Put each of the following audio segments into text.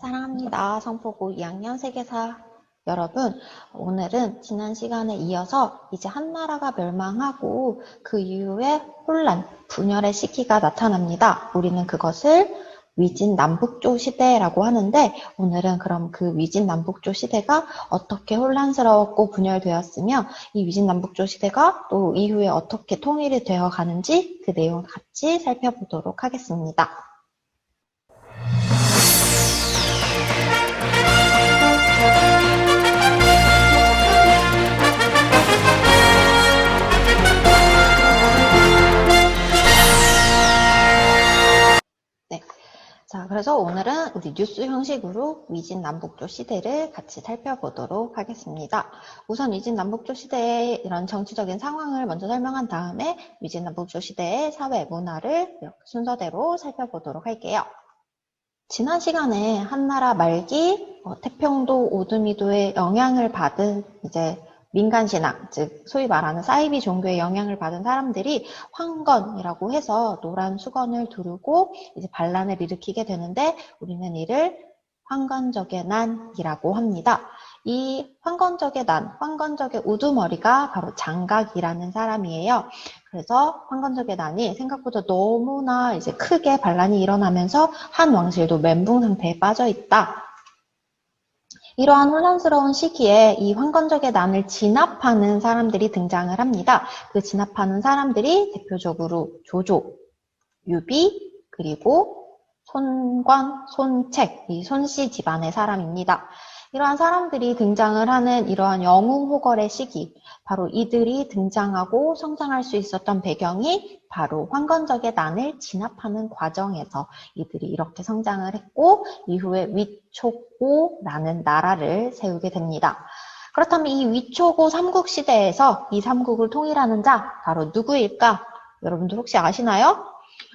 사랑합니다. 성포고 2학년 세계사 여러분, 오늘은 지난 시간에 이어서 이제 한나라가 멸망하고 그 이후에 혼란, 분열의 시기가 나타납니다. 우리는 그것을 위진남북조 시대라고 하는데, 오늘은 그럼 그 위진남북조 시대가 어떻게 혼란스러웠고 분열되었으며, 이 위진남북조 시대가 또 이후에 어떻게 통일이 되어 가는지 그 내용을 같이 살펴보도록 하겠습니다. 자, 그래서 오늘은 우리 뉴스 형식으로 위진남북조 시대를 같이 살펴보도록 하겠습니다. 우선 위진남북조 시대의 이런 정치적인 상황을 먼저 설명한 다음에 위진남북조 시대의 사회, 문화를 이렇게 순서대로 살펴보도록 할게요. 지난 시간에 한나라 말기 태평도 오두미도의 영향을 받은 이제 민간신앙, 즉 소위 말하는 사이비 종교의 영향을 받은 사람들이 황건이라고 해서 노란 수건을 두르고 이제 반란을 일으키게 되는데 우리는 이를 황건적의 난이라고 합니다. 이 황건적의 난, 황건적의 우두머리가 바로 장각이라는 사람이에요. 그래서 황건적의 난이 생각보다 너무나 이제 크게 반란이 일어나면서 한 왕실도 멘붕 상태에 빠져 있다. 이러한 혼란스러운 시기에 이 황건적의 난을 진압하는 사람들이 등장을 합니다. 그 진압하는 사람들이 대표적으로 조조, 유비, 그리고 손권, 손책, 이 손씨 집안의 사람입니다. 이러한 사람들이 등장을 하는 이러한 영웅호걸의 시기, 바로 이들이 등장하고 성장할 수 있었던 배경이 바로 황건적의 난을 진압하는 과정에서 이들이 이렇게 성장을 했고 이후에 위초고라는 나라를 세우게 됩니다. 그렇다면 이 위초고 삼국시대에서 이 삼국을 통일하는 자 바로 누구일까? 여러분들 혹시 아시나요?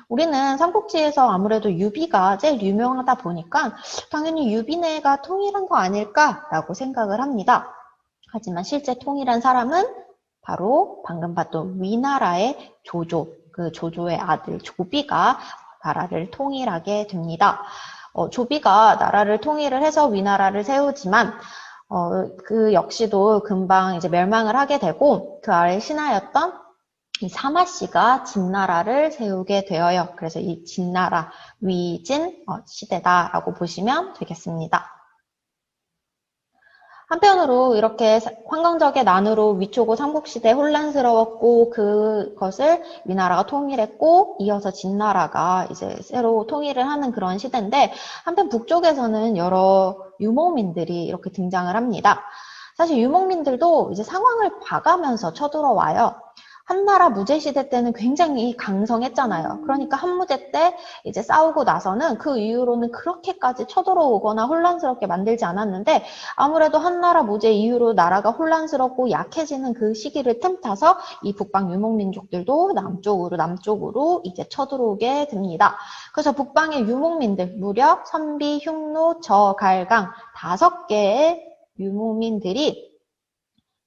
우리는 삼국지에서 아무래도 유비가 제일 유명하다 보니까 당연히 유비네가 통일한 거 아닐까라고 생각을 합니다. 하지만 실제 통일한 사람은 바로 방금 봤던 위나라의 조조, 그 조조의 아들 조비가 나라를 통일하게 됩니다. 조비가 나라를 통일을 해서 위나라를 세우지만 그 역시도 금방 이제 멸망을 하게 되고 그 아래 신하였던 이 사마씨가 진나라를 세우게 되어요. 그래서 이 진나라, 위진 시대다라고 보시면 되겠습니다. 한편으로 이렇게 황건적의 난으로 위초고 삼국시대 혼란스러웠고 그것을 위나라가 통일했고 이어서 진나라가 이제 새로 통일을 하는 그런 시대인데 한편 북쪽에서는 여러 유목민들이 이렇게 등장을 합니다. 사실 유목민들도 이제 상황을 봐가면서 쳐들어와요. 한나라 무제시대 때는 굉장히 강성했잖아요. 그러니까 한무제 때 이제 싸우고 나서는 그 이후로는 그렇게까지 쳐들어오거나 혼란스럽게 만들지 않았는데 아무래도 한나라 무제 이후로 나라가 혼란스럽고 약해지는 그 시기를 틈타서 이 북방 유목민족들도 남쪽으로 이제 쳐들어오게 됩니다. 그래서 북방의 유목민들 무려 선비, 흉노, 저, 갈강 5개의 유목민들이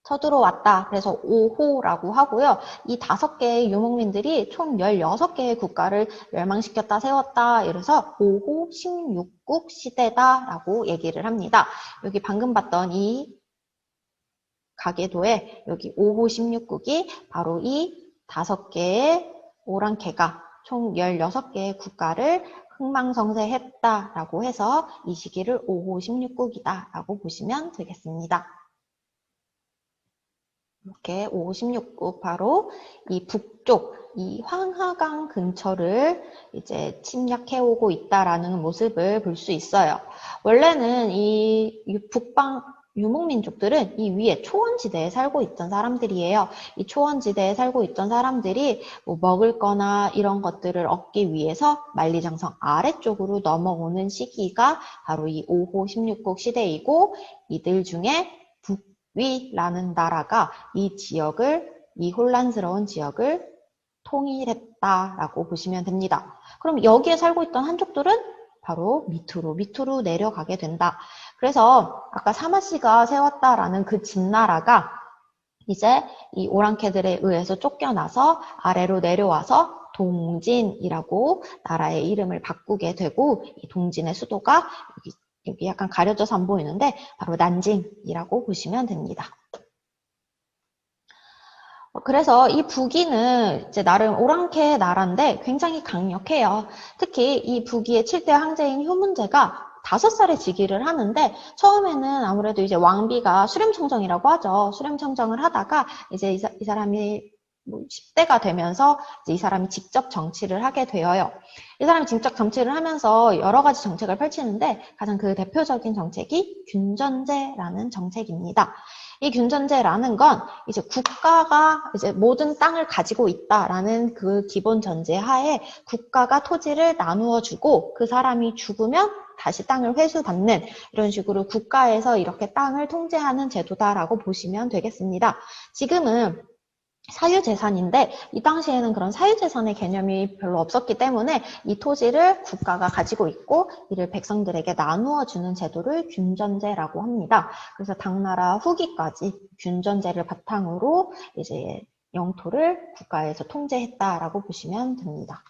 쳐들어왔다. 그래서 5호라고 하고요. 이 5개의 유목민들이 총 16개의 국가를 멸망시켰다, 세웠다. 이래서 5호 16국 시대다라고 얘기를 합니다. 여기 방금 봤던 이 가계도에 여기 5호 16국이 바로 이 5개의 오랑캐가 총 16개의 국가를 흥망성쇠했다라고 해서 이 시기를 5호 16국이다라고 보시면 되겠습니다. 이렇게 56국 바로 이 북쪽 이 황하강 근처를 이제 침략해오고 있다라는 모습을 볼 수 있어요. 원래는 이 북방 유목민족들은 이 위에 초원지대에 살고 있던 사람들이에요. 이 초원지대에 살고 있던 사람들이 뭐 먹을 거나 이런 것들을 얻기 위해서 만리장성 아래쪽으로 넘어오는 시기가 바로 이 5호 16국 시대이고 이들 중에 위라는 나라가 이 혼란스러운 지역을 통일했다라고 보시면 됩니다. 그럼 여기에 살고 있던 한족들은 바로 밑으로 내려가게 된다. 그래서 아까 사마씨가 세웠다라는 그 진나라가 이제 이 오랑캐들에 의해서 쫓겨나서 아래로 내려와서 동진이라고 나라의 이름을 바꾸게 되고 이 동진의 수도가 여기 여기 약간 가려져서 안 보이는데 바로 난징이라고 보시면 됩니다. 그래서 이 북이는 이제 나름 오랑캐 나라인데 굉장히 강력해요. 특히 이 북이의 7대 황제인 효문제가 5살에 즉위를 하는데 처음에는 아무래도 이제 왕비가 수렴청정이라고 하죠. 수렴청정을 하다가 이제 이 사람이 10대가 되면서 이제 이 사람이 직접 정치를 하게 되어요. 이 사람이 직접 정치를 하면서 여러 가지 정책을 펼치는데 가장 그 대표적인 정책이 균전제라는 정책입니다. 이 균전제라는 건 이제 국가가 이제 모든 땅을 가지고 있다라는 그 기본 전제 하에 국가가 토지를 나누어 주고 그 사람이 죽으면 다시 땅을 회수받는 이런 식으로 국가에서 이렇게 땅을 통제하는 제도다라고 보시면 되겠습니다. 지금은 사유재산인데 이 당시에는 그런 사유재산의 개념이 별로 없었기 때문에 이 토지를 국가가 가지고 있고 이를 백성들에게 나누어 주는 제도를 균전제라고 합니다. 그래서 당나라 후기까지 균전제를 바탕으로 이제 영토를 국가에서 통제했다라고 보시면 됩니다.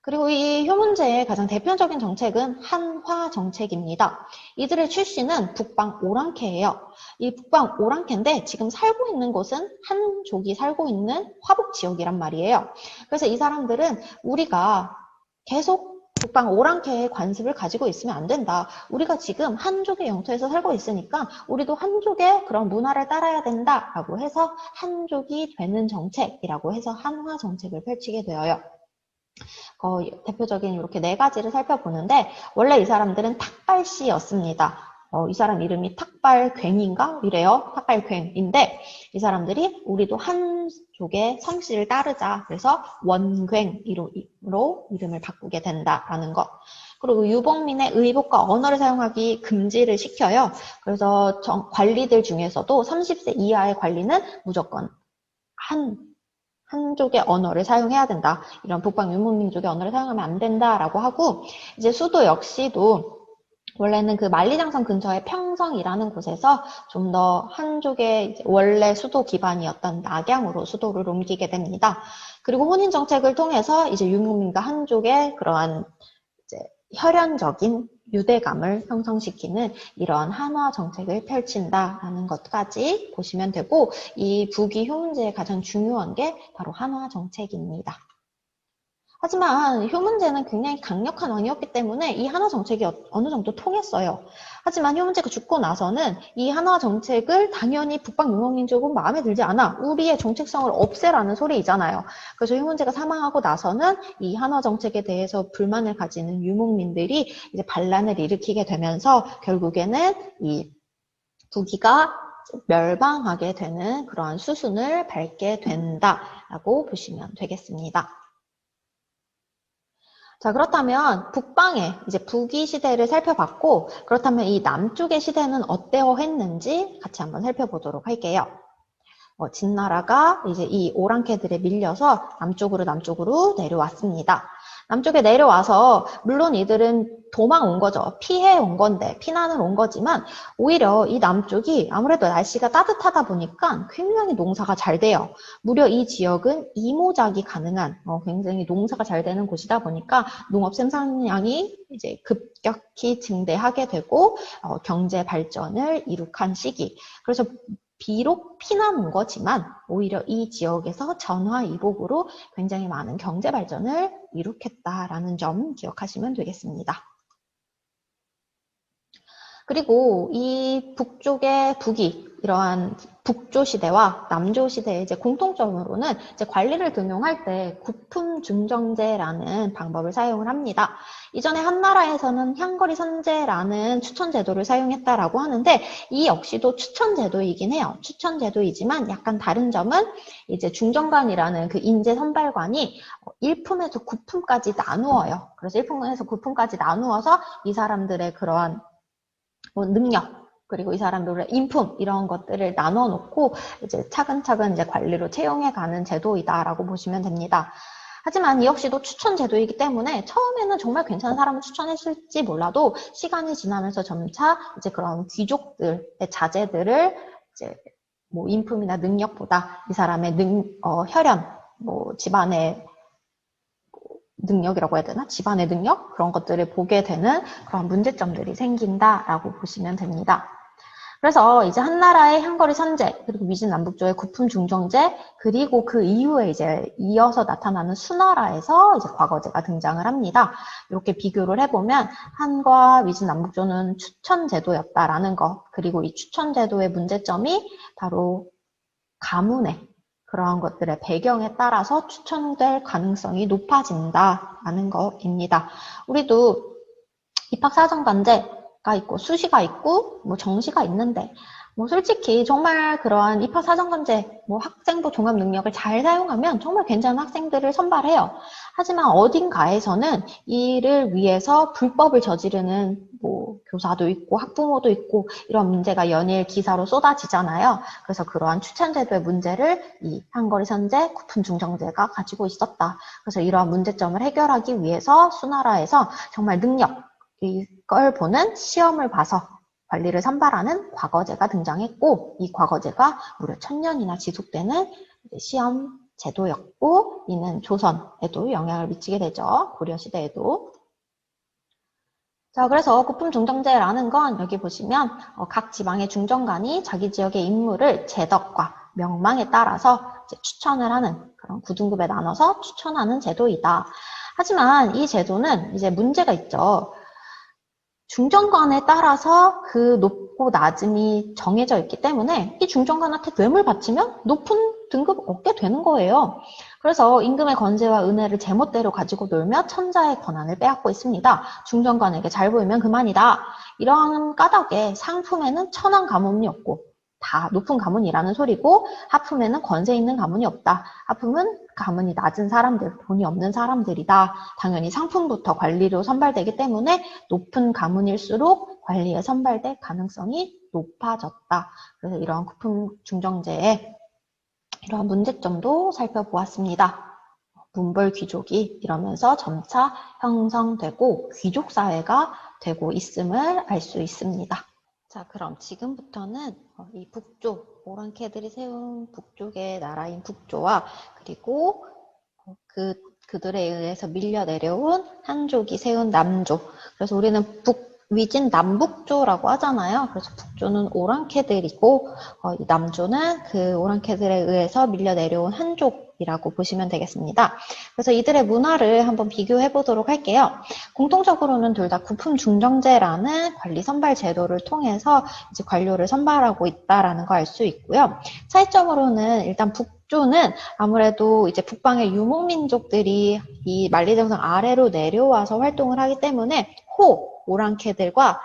그리고 이 효문제의 가장 대표적인 정책은 한화 정책입니다. 이들의 출신은 북방 오랑캐예요. 이 북방 오랑캐인데 지금 살고 있는 곳은 한족이 살고 있는 화북 지역이란 말이에요. 그래서 이 사람들은 우리가 계속 북방 오랑캐의 관습을 가지고 있으면 안 된다. 우리가 지금 한족의 영토에서 살고 있으니까 우리도 한족의 그런 문화를 따라야 된다라고 해서 한족이 되는 정책이라고 해서 한화 정책을 펼치게 되어요. 대표적인 이렇게 4가지를 살펴보는데 원래 이 사람들은 탁발씨였습니다. 이 사람 이름이 탁발괭인가? 이래요. 탁발괭인데 이 사람들이 우리도 한족의 성씨를 따르자. 그래서 원괭이로 이름을 바꾸게 된다라는 것. 그리고 유복민의 의복과 언어를 사용하기 금지를 시켜요. 그래서 관리들 중에서도 30세 이하의 관리는 무조건 한족의 언어를 사용해야 된다. 이런 북방 유목민족의 언어를 사용하면 안 된다라고 하고 이제 수도 역시도 원래는 그 만리장성 근처의 평성이라는 곳에서 좀 더 한족의 원래 수도 기반이었던 낙양으로 수도를 옮기게 됩니다. 그리고 혼인 정책을 통해서 이제 유목민과 한족의 그러한 이제 혈연적인 유대감을 형성시키는 이러한 한화 정책을 펼친다라는 것까지 보시면 되고 이 북이 효문제의 가장 중요한 게 바로 한화 정책입니다. 하지만 효문제는 굉장히 강력한 왕이었기 때문에 이 한화 정책이 어느 정도 통했어요. 하지만 효문제가 죽고 나서는 이 한화 정책을 당연히 북방 유목민족은 마음에 들지 않아. 우리의 정책성을 없애라는 소리이잖아요. 그래서 효문제가 사망하고 나서는 이 한화 정책에 대해서 불만을 가지는 유목민들이 이제 반란을 일으키게 되면서 결국에는 이 북이가 멸망하게 되는 그러한 수순을 밟게 된다라고 보시면 되겠습니다. 자, 그렇다면 북방의 이제 북이 시대를 살펴봤고 그렇다면 이 남쪽의 시대는 어때했는지 같이 한번 살펴보도록 할게요. 진나라가 이제 이 오랑캐들에 밀려서 남쪽으로 내려왔습니다. 남쪽에 내려와서 물론 이들은 도망 온 거죠. 피해 온 건데 피난을 온 거지만 오히려 이 남쪽이 아무래도 날씨가 따뜻하다 보니까 굉장히 농사가 잘 돼요. 무려 이 지역은 이모작이 가능한 굉장히 농사가 잘 되는 곳이다 보니까 농업 생산량이 이제 급격히 증대하게 되고 경제 발전을 이룩한 시기. 그래서 비록 피난 온 거지만 오히려 이 지역에서 전화위복으로 굉장히 많은 경제 발전을 이룩했다라는 점 기억하시면 되겠습니다. 그리고 이 북쪽의 북이 이러한 북조 시대와 남조 시대의 이제 공통점으로는 이제 관리를 등용할 때 구품중정제라는 방법을 사용을 합니다. 이전에 한나라에서는 향거리 선제라는 추천 제도를 사용했다라고 하는데 이 역시도 추천 제도이긴 해요. 추천 제도이지만 약간 다른 점은 이제 중정관이라는 그 인재 선발관이 1품에서 9품까지 나누어요. 그래서 1품에서 9품까지 나누어서 이 사람들의 그러한 능력 그리고 이 사람들의 인품 이런 것들을 나눠 놓고 이제 차근차근 이제 관리로 채용해 가는 제도이다라고 보시면 됩니다. 하지만 이 역시도 추천 제도이기 때문에 처음에는 정말 괜찮은 사람을 추천했을지 몰라도 시간이 지나면서 점차 이제 그런 귀족들의 자제들을 이제 뭐 인품이나 능력보다 이 사람의 혈연, 뭐 집안의 능력이라고 해야 되나? 집안의 능력? 그런 것들을 보게 되는 그런 문제점들이 생긴다라고 보시면 됩니다. 그래서 이제 한나라의 향거리 선제, 그리고 위진남북조의 구품 중정제, 그리고 그 이후에 이제 이어서 나타나는 수나라에서 이제 과거제가 등장을 합니다. 이렇게 비교를 해보면 한과 위진남북조는 추천제도였다라는 것, 그리고 이 추천제도의 문제점이 바로 가문의 그러한 것들의 배경에 따라서 추천될 가능성이 높아진다라는 것입니다. 우리도 입학사정관제가 있고 수시가 있고 뭐 정시가 있는데 뭐 솔직히 정말 그러한 입학사정관제 뭐 학생부 종합 능력을 잘 사용하면 정말 괜찮은 학생들을 선발해요. 하지만 어딘가에서는 이를 위해서 불법을 저지르는 뭐 교사도 있고 학부모도 있고 이런 문제가 연일 기사로 쏟아지잖아요. 그래서 그러한 추천제도의 문제를 이 한거리 선제, 구품 중정제가 가지고 있었다. 그래서 이러한 문제점을 해결하기 위해서 수나라에서 정말 능력 이걸 보는 시험을 봐서 관리를 선발하는 과거제가 등장했고 이 과거제가 무려 1000년이나 지속되는 시험 제도였고 이는 조선에도 영향을 미치게 되죠. 고려시대에도. 자, 그래서 구품 중정제라는 건 여기 보시면 각 지방의 중정관이 자기 지역의 인물을 재덕과 명망에 따라서 이제 추천을 하는 그런 9등급에 나눠서 추천하는 제도이다. 하지만 이 제도는 이제 문제가 있죠. 중정관에 따라서 그 높고 낮음이 정해져 있기 때문에 이 중정관한테 뇌물 바치면 높은 등급 얻게 되는 거예요. 그래서 임금의 권세와 은혜를 제멋대로 가지고 놀며 천자의 권한을 빼앗고 있습니다. 중정관에게 잘 보이면 그만이다. 이런 까닭에 상품에는 천한 가문이 없고 다 높은 가문이라는 소리고 하품에는 권세 있는 가문이 없다. 하품은 가문이 낮은 사람들, 돈이 없는 사람들이다. 당연히 상품부터 관리로 선발되기 때문에 높은 가문일수록 관리에 선발될 가능성이 높아졌다. 그래서 이러한 구품 중정제의 이러한 문제점도 살펴보았습니다. 문벌 귀족이 이러면서 점차 형성되고 귀족 사회가 되고 있음을 알 수 있습니다. 자, 그럼 지금부터는 이 북조, 오랑캐들이 세운 북쪽의 나라인 북조와 그리고 그들에 의해서 밀려 내려온 한족이 세운 남조. 그래서 우리는 위진 남북조라고 하잖아요. 그래서 북조는 오랑캐들이고 이 남조는 그 오랑캐들에 의해서 밀려 내려온 한족이라고 보시면 되겠습니다. 그래서 이들의 문화를 한번 비교해 보도록 할게요. 공통적으로는 둘 다 구품 중정제라는 관리 선발 제도를 통해서 이제 관료를 선발하고 있다라는 거 알 수 있고요. 차이점으로는 일단 북조는 아무래도 이제 북방의 유목민족들이 이 만리장성 아래로 내려와서 활동을 하기 때문에 오랑캐들과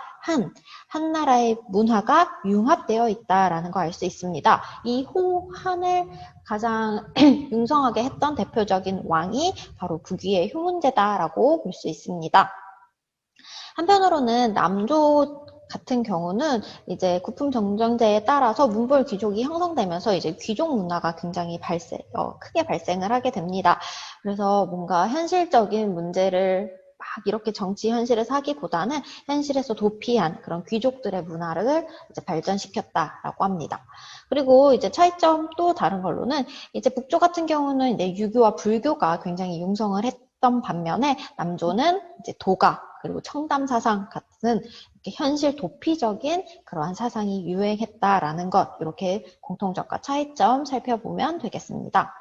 한나라의 문화가 융합되어 있다라는 거 알 수 있습니다. 이 한을 가장 융성하게 했던 대표적인 왕이 바로 북위의 효문제다라고 볼 수 있습니다. 한편으로는 남조 같은 경우는 이제 구품 정정제에 따라서 문벌 귀족이 형성되면서 이제 귀족 문화가 굉장히 크게 발생을 하게 됩니다. 그래서 뭔가 현실적인 문제를 막 이렇게 정치 현실에서 하기보다는 현실에서 도피한 그런 귀족들의 문화를 이제 발전시켰다라고 합니다. 그리고 이제 차이점 또 다른 걸로는 이제 북조 같은 경우는 이제 유교와 불교가 굉장히 융성을 했던 반면에 남조는 이제 도가 그리고 청담 사상 같은 이렇게 현실 도피적인 그러한 사상이 유행했다라는 것 이렇게 공통점과 차이점 살펴보면 되겠습니다.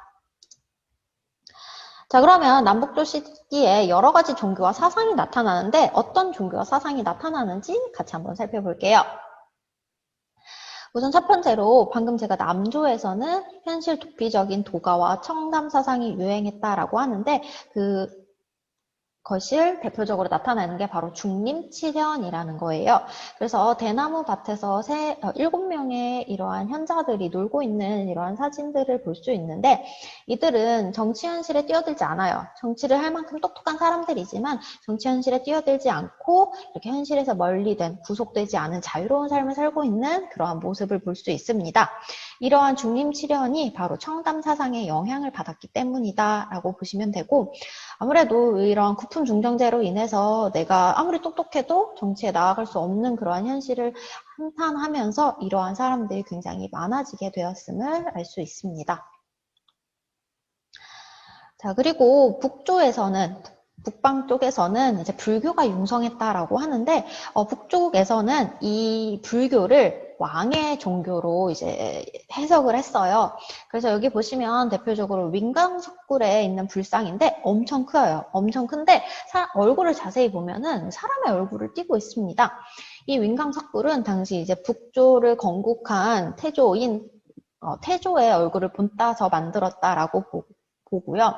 자, 그러면 남북조 시기에 여러 가지 종교와 사상이 나타나는데 어떤 종교와 사상이 나타나는지 같이 한번 살펴볼게요. 우선 첫 번째로 방금 제가 남조에서는 현실 도피적인 도가와 청담 사상이 유행했다라고 하는데 것을 대표적으로 나타내는 게 바로 중림칠현이라는 거예요. 그래서 대나무 밭에서 7명의 이러한 현자들이 놀고 있는 이러한 사진들을 볼 수 있는데 이들은 정치 현실에 뛰어들지 않아요. 정치를 할 만큼 똑똑한 사람들이지만 정치 현실에 뛰어들지 않고 이렇게 현실에서 멀리된 구속되지 않은 자유로운 삶을 살고 있는 그러한 모습을 볼 수 있습니다. 이러한 중림칠현이 바로 청담 사상의 영향을 받았기 때문이다라고 보시면 되고 아무래도 이런 구품 중정제로 인해서 내가 아무리 똑똑해도 정치에 나아갈 수 없는 그러한 현실을 한탄하면서 이러한 사람들이 굉장히 많아지게 되었음을 알 수 있습니다. 자, 그리고 북조에서는 북방 쪽에서는 이제 불교가 융성했다라고 하는데, 북쪽에서는 이 불교를 왕의 종교로 이제 해석을 했어요. 그래서 여기 보시면 대표적으로 윙강석굴에 있는 불상인데 엄청 커요. 엄청 큰데 얼굴을 자세히 보면은 사람의 얼굴을 띠고 있습니다. 이 윙강석굴은 당시 이제 북조를 건국한 태조인 태조의 얼굴을 본따서 만들었다라고 보고요.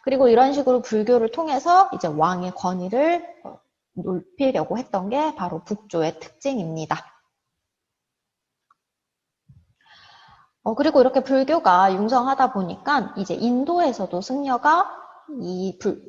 그리고 이런 식으로 불교를 통해서 이제 왕의 권위를 높이려고 했던 게 바로 북조의 특징입니다. 그리고 이렇게 불교가 융성하다 보니까 이제 인도에서도 승려가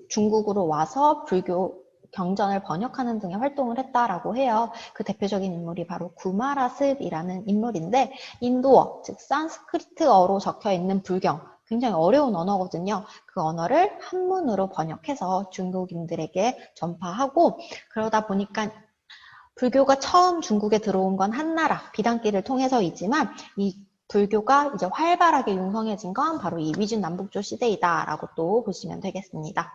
중국으로 와서 불교 경전을 번역하는 등의 활동을 했다라고 해요. 그 대표적인 인물이 바로 구마라습이라는 인물인데, 인도어, 즉 산스크리트어로 적혀 있는 불경, 굉장히 어려운 언어거든요. 그 언어를 한문으로 번역해서 중국인들에게 전파하고, 그러다 보니까 불교가 처음 중국에 들어온 건 한나라, 비단길을 통해서이지만 이 불교가 이제 활발하게 융성해진 건 바로 이 위진 남북조 시대이다라고 또 보시면 되겠습니다.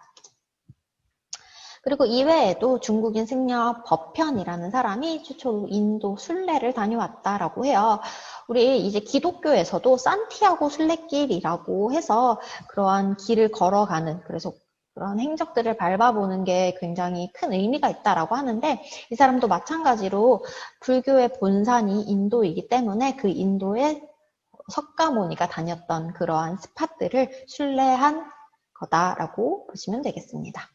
그리고 이외에도 중국인 승려 법현이라는 사람이 최초로 인도 순례를 다녀왔다라고 해요. 우리 이제 기독교에서도 산티아고 순례길이라고 해서 그러한 길을 걸어가는, 그래서 그런 행적들을 밟아보는 게 굉장히 큰 의미가 있다라고 하는데, 이 사람도 마찬가지로 불교의 본산이 인도이기 때문에 그 인도의 석가모니가 다녔던 그러한 스팟들을 순례한 거다라고 보시면 되겠습니다.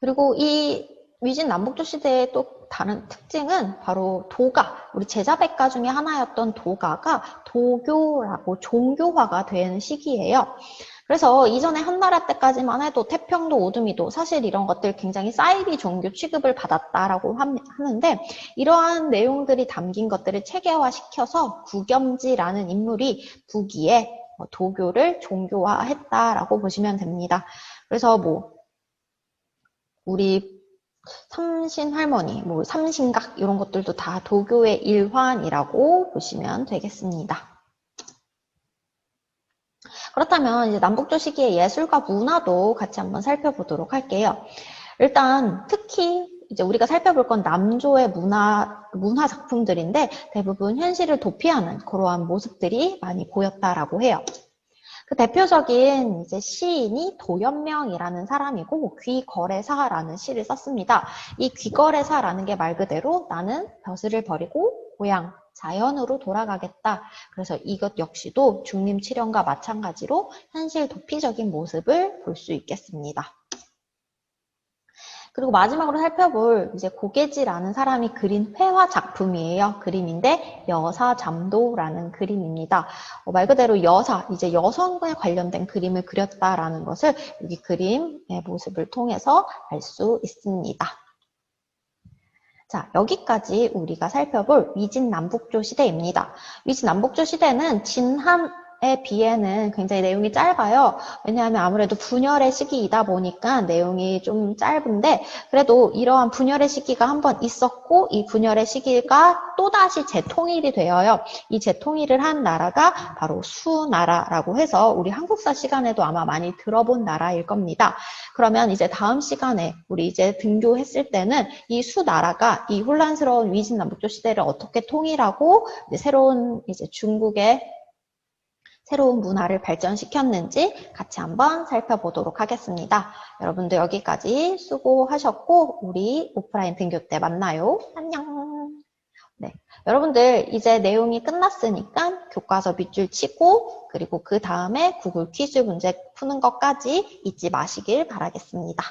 그리고 이 위진 남북조 시대의 또 다른 특징은 바로 도가, 우리 제자백가 중에 하나였던 도가가 도교라고 종교화가 된 시기예요. 그래서 이전에 한나라 때까지만 해도 태평도, 오두미도 사실 이런 것들 굉장히 사이비 종교 취급을 받았다라고 하는데, 이러한 내용들이 담긴 것들을 체계화시켜서 구겸지라는 인물이 북위에 도교를 종교화했다라고 보시면 됩니다. 그래서 우리 삼신할머니, 삼신각 이런 것들도 다 도교의 일환이라고 보시면 되겠습니다. 그렇다면 이제 남북조 시기의 예술과 문화도 같이 한번 살펴보도록 할게요. 일단 특히 이제 우리가 살펴볼 건 남조의 문화 작품들인데 대부분 현실을 도피하는 그러한 모습들이 많이 보였다라고 해요. 그 대표적인 이제 시인이 도연명이라는 사람이고 귀거래사라는 시를 썼습니다. 이 귀거래사라는 게 말 그대로 나는 벼슬을 버리고 고향, 자연으로 돌아가겠다. 그래서 이것 역시도 중림칠연과 마찬가지로 현실 도피적인 모습을 볼 수 있겠습니다. 그리고 마지막으로 살펴볼 이제 고개지라는 사람이 그린 회화 작품이에요. 그림인데 여사잠도라는 그림입니다. 말 그대로 여사, 이제 여성에 관련된 그림을 그렸다라는 것을 여기 그림의 모습을 통해서 알 수 있습니다. 자, 여기까지 우리가 살펴볼 위진 남북조 시대입니다. 위진 남북조 시대는 진한에 비해는 굉장히 내용이 짧아요. 왜냐하면 아무래도 분열의 시기이다 보니까 내용이 좀 짧은데, 그래도 이러한 분열의 시기가 한번 있었고 이 분열의 시기가 또다시 재통일이 되어요. 이 재통일을 한 나라가 바로 수나라라고 해서 우리 한국사 시간에도 아마 많이 들어본 나라일 겁니다. 그러면 이제 다음 시간에 우리 이제 등교했을 때는 이 수나라가 이 혼란스러운 위진 남북조 시대를 어떻게 통일하고 이제 새로운 이제 중국의 새로운 문화를 발전시켰는지 같이 한번 살펴보도록 하겠습니다. 여러분들 여기까지 수고하셨고 우리 오프라인 등교 때 만나요. 안녕. 네, 여러분들 이제 내용이 끝났으니까 교과서 밑줄 치고 그리고 그 다음에 구글 퀴즈 문제 푸는 것까지 잊지 마시길 바라겠습니다.